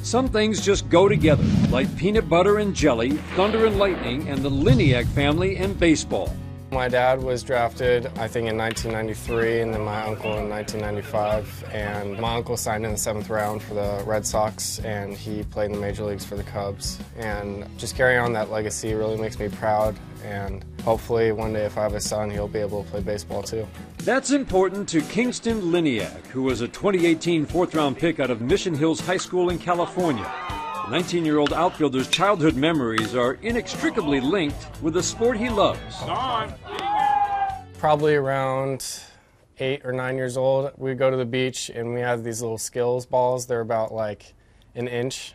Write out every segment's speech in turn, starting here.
Some things just go together, like peanut butter and jelly, thunder and lightning, and the Liniak family and baseball. My dad was drafted, I think, in 1993, and then my uncle in 1995. And my uncle signed in the 7th round for the Red Sox, and he played in the major leagues for the Cubs. And just carrying on that legacy really makes me proud, and hopefully one day if I have a son, he'll be able to play baseball too. That's important to Kingston Liniak, who was a 2018 4th-round pick out of Mission Hills High School in California. The 19-year-old outfielder's childhood memories are inextricably linked with the sport he loves. Probably around 8 or 9 years old, we'd go to the beach and we had these little skills balls. They're about like an inch,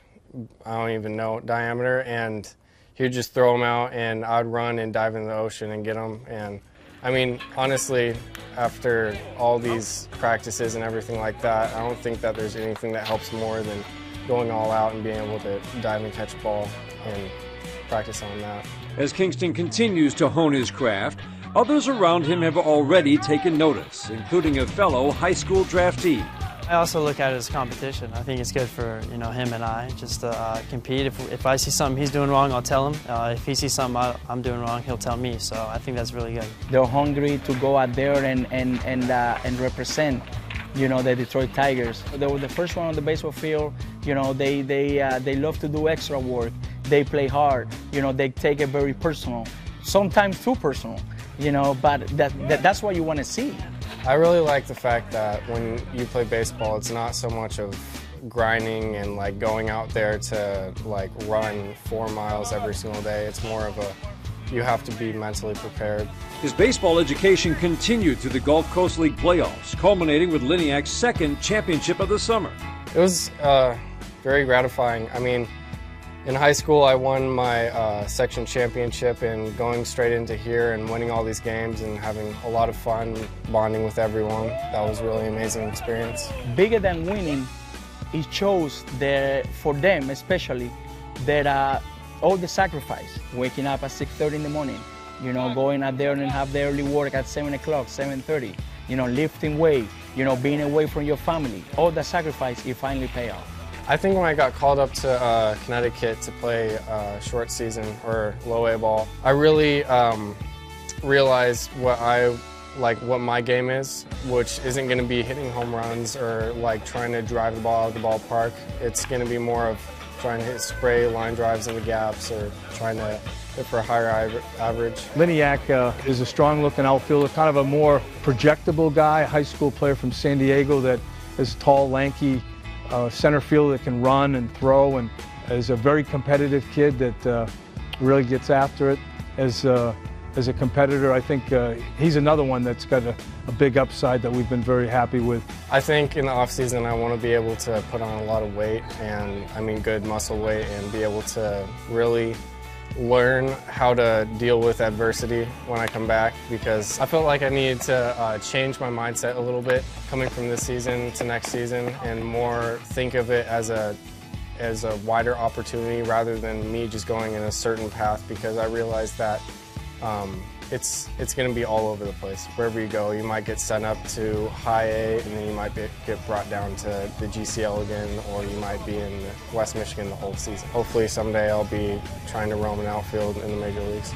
I don't even know, diameter, and he'd just throw them out and I'd run and dive in the ocean and get them. And I mean, honestly, after all these practices and everything like that, I don't think that there's anything that helps more than going all out and being able to dive and catch a ball and practice on that. As Kingston continues to hone his craft, others around him have already taken notice, including a fellow high school draftee. I also look at it as competition. I think it's good for him and I just to compete. If I see something he's doing wrong, I'll tell him. If he sees something I'm doing wrong, he'll tell me. So I think that's really good. They're hungry to go out there and represent, the Detroit Tigers. They were the first one on the baseball field. They love to do extra work. They play hard. They take it very personal, sometimes too personal. But that's what you want to see. I really like the fact that when you play baseball, it's not so much of grinding and like going out there to like run 4 miles every single day. It's more of you have to be mentally prepared. His baseball education continued through the Gulf Coast League playoffs, culminating with Liniak's 2nd championship of the summer. It was very gratifying. I mean, in high school, I won my section championship, and going straight into here and winning all these games and having a lot of fun, bonding with everyone, that was a really amazing experience. Bigger than winning, it shows that for them especially, that all the sacrifice, waking up at 6:30 in the morning, going out there and have the early work at 7 o'clock, 7:30, lifting weight, being away from your family, all the sacrifice, it finally pay off. I think when I got called up to Connecticut to play short season or low A ball, I really realized what my game is, which isn't going to be hitting home runs or like trying to drive the ball out of the ballpark. It's going to be more of trying to hit spray line drives in the gaps or trying to hit for a higher average. Liniak is a strong-looking outfielder, kind of a more projectable guy, a high school player from San Diego that is tall, lanky, center fielder that can run and throw, and is a very competitive kid that really gets after it. As a competitor, I think he's another one that's got a big upside that we've been very happy with. I think in the off-season I want to be able to put on a lot of weight, and I mean good muscle weight, and be able to really learn how to deal with adversity when I come back, because I felt like I needed to change my mindset a little bit coming from this season to next season, and more think of it as a wider opportunity rather than me just going in a certain path, because I realized that it's going to be all over the place. Wherever you go, you might get sent up to high A, and then you might get brought down to the GCL again, or you might be in West Michigan the whole season. Hopefully someday I'll be trying to roam an outfield in the major leagues.